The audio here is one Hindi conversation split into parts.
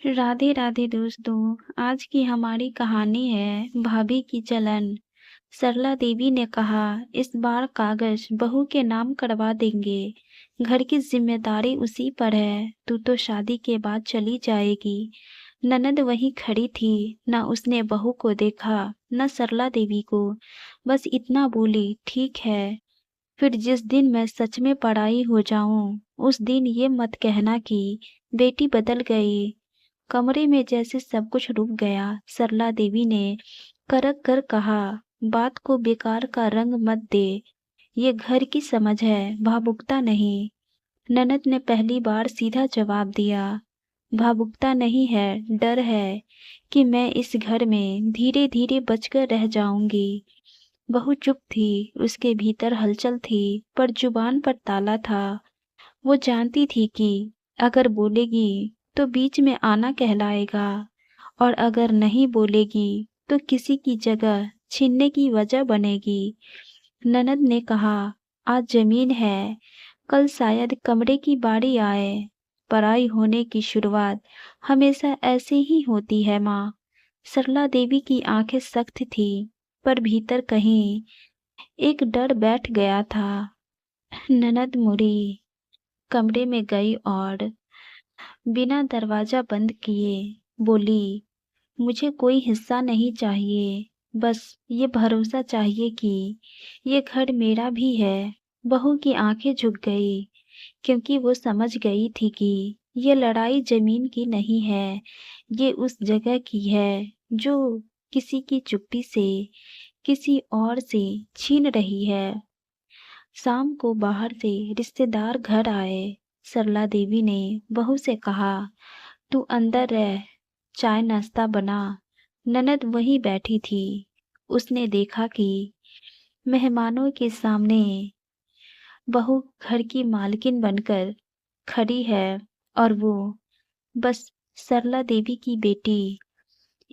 राधे राधे दोस्तों। आज की हमारी कहानी है भाभी की जलन। सरला देवी ने कहा, इस बार कागज बहू के नाम करवा देंगे। घर की जिम्मेदारी उसी पर है। तू तो शादी के बाद चली जाएगी। ननद वहीं खड़ी थी। न उसने बहू को देखा न सरला देवी को। बस इतना बोली, ठीक है। फिर जिस दिन मैं सच में पराई हो जाऊं, उस दिन ये मत कहना कि बेटी बदल गई। कमरे में जैसे सब कुछ रुक गया। सरला देवी ने करक कर कहा, बात को बेकार का रंग मत दे। ये घर की समझ है, भावुकता नहीं। ननद ने पहली बार सीधा जवाब दिया, भावुकता नहीं है, डर है कि मैं इस घर में धीरे धीरे बचकर रह जाऊंगी। बहू चुप थी, उसके भीतर हलचल थी, पर जुबान पर ताला था। वो जानती थी कि अगर बोलेगी तो बीच में आना कहलाएगा, और अगर नहीं बोलेगी तो किसी की जगह छीनने की वजह बनेगी। ननद ने कहा, आज जमीन है, कल शायद कमरे की बारी आए। पराई होने की शुरुआत हमेशा ऐसे ही होती है माँ। सरला देवी की आंखें सख्त थी, पर भीतर कहीं एक डर बैठ गया था। ननद मुड़ी, कमरे में गई और बिना दरवाजा बंद किए बोली, मुझे कोई हिस्सा नहीं चाहिए। बस ये भरोसा चाहिए कि ये घर मेरा भी है। बहू की आंखें झुक गई, क्योंकि वो समझ गई थी कि ये लड़ाई जमीन की नहीं है। ये उस जगह की है जो किसी की चुप्पी से किसी और से छीन रही है। शाम को बाहर से रिश्तेदार घर आए। सरला देवी ने बहू से कहा, तू अंदर रह, चाय नाश्ता बना। ननद वहीं बैठी थी। उसने देखा कि मेहमानों के सामने बहू घर की मालकिन बनकर खड़ी है, और वो बस सरला देवी की बेटी।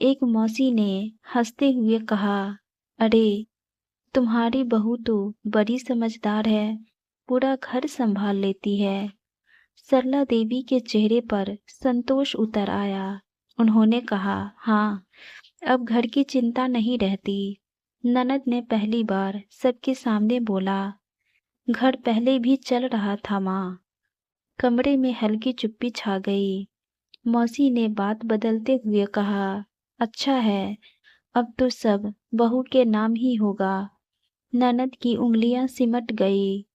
एक मौसी ने हंसते हुए कहा, अरे तुम्हारी बहू तो बड़ी समझदार है, पूरा घर संभाल लेती है। सरला देवी के चेहरे पर संतोष उतर आया। उन्होंने कहा, हाँ, अब घर की चिंता नहीं रहती। ननद ने पहली बार सबके सामने बोला, घर पहले भी चल रहा था माँ। कमरे में हल्की चुप्पी छा गई। मौसी ने बात बदलते हुए कहा, अच्छा है, अब तो सब बहू के नाम ही होगा। ननद की उंगलियां सिमट गई।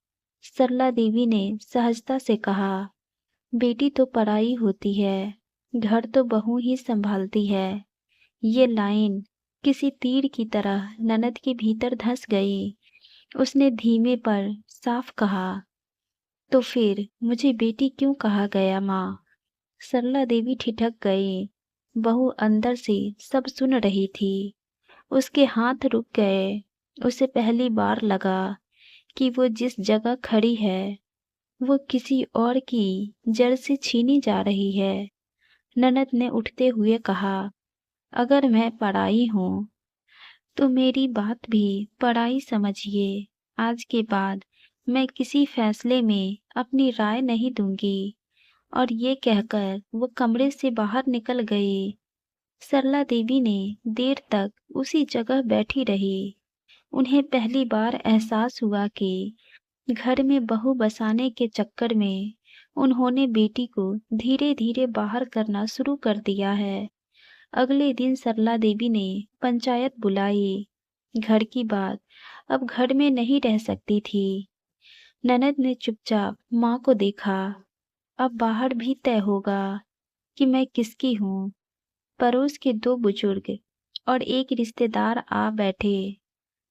सरला देवी ने सहजता से कहा, बेटी तो पराई होती है, घर तो बहू ही संभालती है। ये लाइन किसी तीर की तरह ननद के भीतर धंस गई। उसने धीमे पर साफ कहा, तो फिर मुझे बेटी क्यों कहा गया माँ? सरला देवी ठिठक गई। बहू अंदर से सब सुन रही थी। उसके हाथ रुक गए। उसे पहली बार लगा कि वो जिस जगह खड़ी है वो किसी और की जड़ से छीनी जा रही है। ननद ने उठते हुए कहा, अगर मैं पराई हूँ तो मेरी बात भी पराई समझिए। आज के बाद मैं किसी फैसले में अपनी राय नहीं दूंगी। और ये कहकर वो कमरे से बाहर निकल गई। सरला देवी ने देर तक उसी जगह बैठी रही। उन्हें पहली बार एहसास हुआ कि घर में बहू बसाने के चक्कर में उन्होंने बेटी को धीरे धीरे बाहर करना शुरू कर दिया है। अगले दिन सरला देवी ने पंचायत बुलाई। घर की बात अब घर में नहीं रह सकती थी। ननद ने चुपचाप माँ को देखा। अब बाहर भी तय होगा कि मैं किसकी हूँ। पड़ोस के दो बुजुर्ग और एक रिश्तेदार आ बैठे।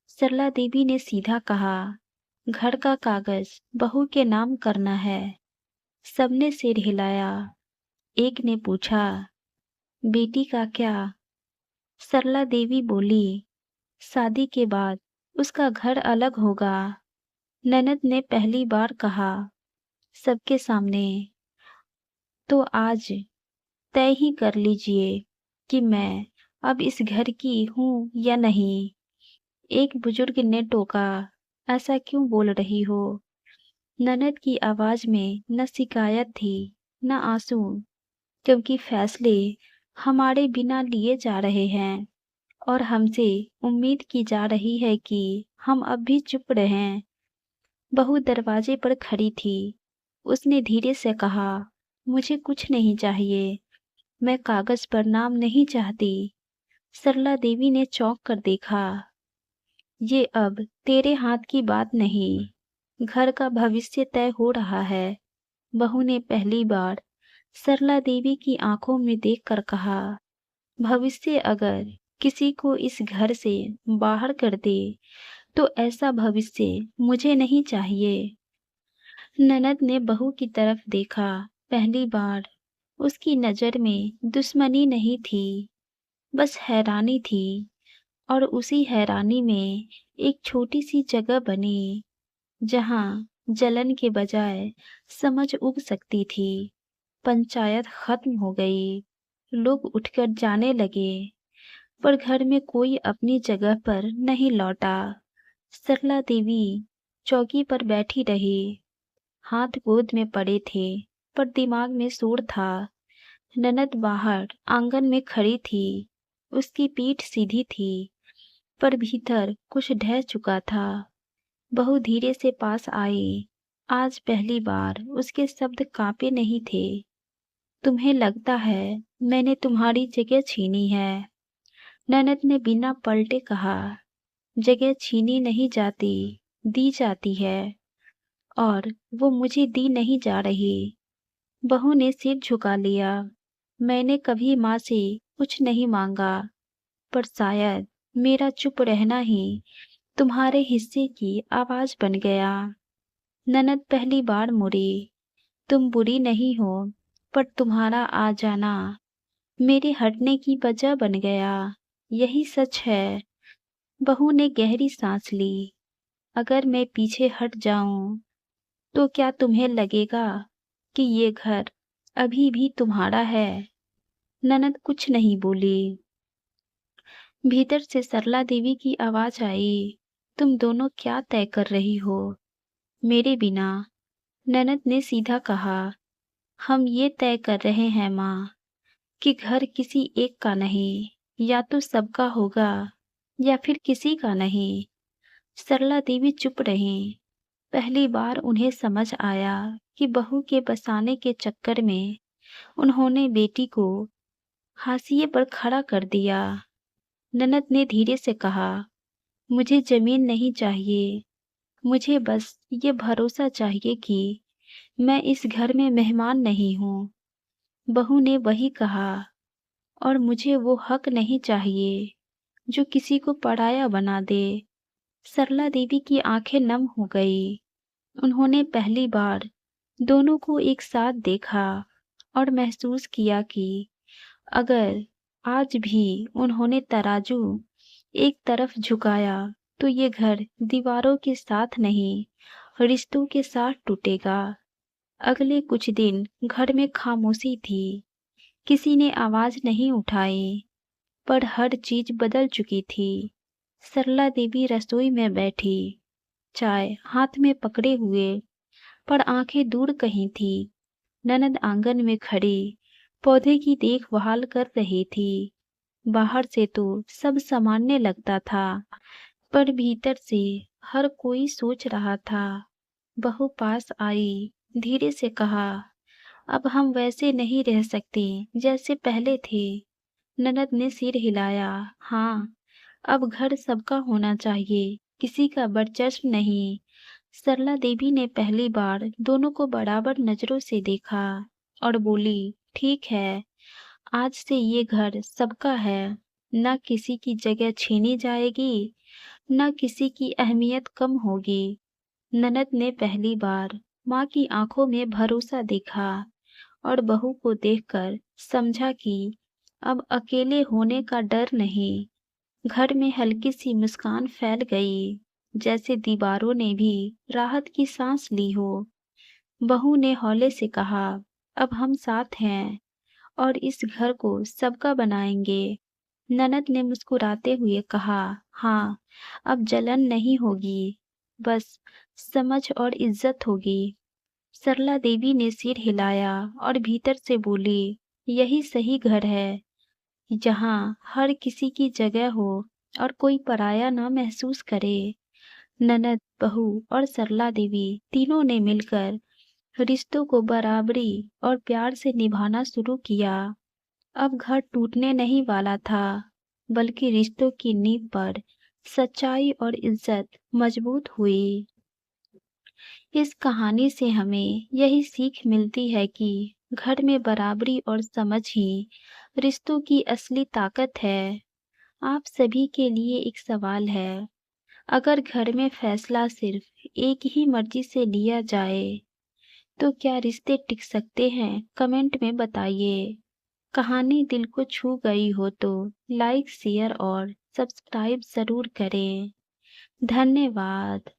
सरला देवी ने सीधा कहा, घर का कागज बहू के नाम करना है। सबने सिर हिलाया। एक ने पूछा, बेटी का क्या? सरला देवी बोली, शादी के बाद उसका घर अलग होगा। ननद ने पहली बार कहा, सबके सामने, तो आज तय ही कर लीजिए कि मैं अब इस घर की हूँ या नहीं। एक बुजुर्ग ने टोका, ऐसा क्यों बोल रही हो? ननद की आवाज में न शिकायत थी न आंसू, क्योंकि फैसले हमारे बिना लिए जा रहे हैं और हमसे उम्मीद की जा रही है कि हम अब भी चुप रहें। बहू दरवाजे पर खड़ी थी। उसने धीरे से कहा, मुझे कुछ नहीं चाहिए। मैं कागज पर नाम नहीं चाहती। सरला देवी ने चौंक कर देखा। ये अब तेरे हाथ की बात नहीं, घर का भविष्य तय हो रहा है। बहू ने पहली बार सरला देवी की आंखों में देखकर कहा, भविष्य अगर किसी को इस घर से बाहर कर दे तो ऐसा भविष्य मुझे नहीं चाहिए। ननद ने बहू की तरफ देखा। पहली बार उसकी नजर में दुश्मनी नहीं थी, बस हैरानी थी। और उसी हैरानी में एक छोटी सी जगह बनी जहां जलन के बजाय समझ उग सकती थी। पंचायत खत्म हो गई। लोग उठकर जाने लगे, पर घर में कोई अपनी जगह पर नहीं लौटा। सरला देवी चौकी पर बैठी रही। हाथ गोद में पड़े थे, पर दिमाग में शोर था। ननद बाहर आंगन में खड़ी थी। उसकी पीठ सीधी थी, पर भीतर कुछ ढह चुका था। बहू धीरे से पास आई। आज पहली बार उसके शब्द कांपे नहीं थे। तुम्हें लगता है मैंने तुम्हारी जगह छीनी है? ननद ने बिना पलटे कहा। जगह छीनी नहीं जाती, दी जाती है, और वो मुझे दी नहीं जा रही। बहू ने सिर झुका लिया। मैंने कभी माँ से कुछ नहीं मांगा, पर शायद मेरा चुप रहना ही तुम्हारे हिस्से की आवाज बन गया। ननद पहली बार मुड़ी। तुम बुरी नहीं हो, पर तुम्हारा आ जाना मेरे हटने की वजह बन गया। यही सच है। बहू ने गहरी सांस ली। अगर मैं पीछे हट जाऊं तो क्या तुम्हें लगेगा कि ये घर अभी भी तुम्हारा है? ननद कुछ नहीं बोली। भीतर से सरला देवी की आवाज आई, तुम दोनों क्या तय कर रही हो मेरे बिना? ननद ने सीधा कहा, हम ये तय कर रहे हैं माँ, कि घर किसी एक का नहीं, या तो सबका होगा या फिर किसी का नहीं। सरला देवी चुप रहीं। पहली बार उन्हें समझ आया कि बहू के बसाने के चक्कर में उन्होंने बेटी को हाशिए पर खड़ा कर दिया। ननद ने धीरे से कहा, मुझे जमीन नहीं चाहिए। मुझे बस ये भरोसा चाहिए कि मैं इस घर में मेहमान नहीं हूँ। बहू ने वही कहा, और मुझे वो हक नहीं चाहिए जो किसी को पराया बना दे। सरला देवी की आंखें नम हो गई। उन्होंने पहली बार दोनों को एक साथ देखा और महसूस किया कि अगर आज भी उन्होंने तराजू एक तरफ झुकाया तो ये घर दीवारों के साथ नहीं, रिश्तों के साथ टूटेगा। अगले कुछ दिन घर में खामोशी थी। किसी ने आवाज नहीं उठाई, पर हर चीज बदल चुकी थी। सरला देवी रसोई में बैठी, चाय हाथ में पकड़े हुए, पर आंखें दूर कहीं थी। ननद आंगन में खड़ी पौधे की देखभाल कर रही थी। बाहर से तो सब सामान्य लगता था, पर भीतर से हर कोई सोच रहा था। बहू पास आई, धीरे से कहा, अब हम वैसे नहीं रह सकते जैसे पहले थे। ननद ने सिर हिलाया। हाँ, अब घर सबका होना चाहिए, किसी का वर्चस्व नहीं। सरला देवी ने पहली बार दोनों को बराबर नजरों से देखा और बोली, ठीक है, आज से ये घर सबका है। न किसी की जगह छीनी जाएगी, न किसी की अहमियत कम होगी। ननद ने पहली बार माँ की आंखों में भरोसा देखा और बहू को देखकर समझा कि अब अकेले होने का डर नहीं। घर में हल्की सी मुस्कान फैल गई, जैसे दीवारों ने भी राहत की सांस ली हो। बहू ने हौले से कहा, अब हम साथ हैं और इस घर को सबका बनाएंगे। ननद ने मुस्कुराते हुए कहा, हाँ, अब जलन नहीं होगी, बस समझ और इज्जत होगी। सरला देवी ने सिर हिलाया और भीतर से बोली, यही सही घर है, जहाँ हर किसी की जगह हो और कोई पराया ना महसूस करे। ननद, बहू और सरला देवी तीनों ने मिलकर रिश्तों को बराबरी और प्यार से निभाना शुरू किया। अब घर टूटने नहीं वाला था, बल्कि रिश्तों की नींव पर सच्चाई और इज्जत मजबूत हुई। इस कहानी से हमें यही सीख मिलती है कि घर में बराबरी और समझ ही रिश्तों की असली ताकत है। आप सभी के लिए एक सवाल है, अगर घर में फैसला सिर्फ एक ही मर्जी से लिया जाए, तो क्या रिश्ते टिक सकते हैं? कमेंट में बताइए। कहानी दिल को छू गई हो तो लाइक, शेयर और सब्सक्राइब ज़रूर करें। धन्यवाद।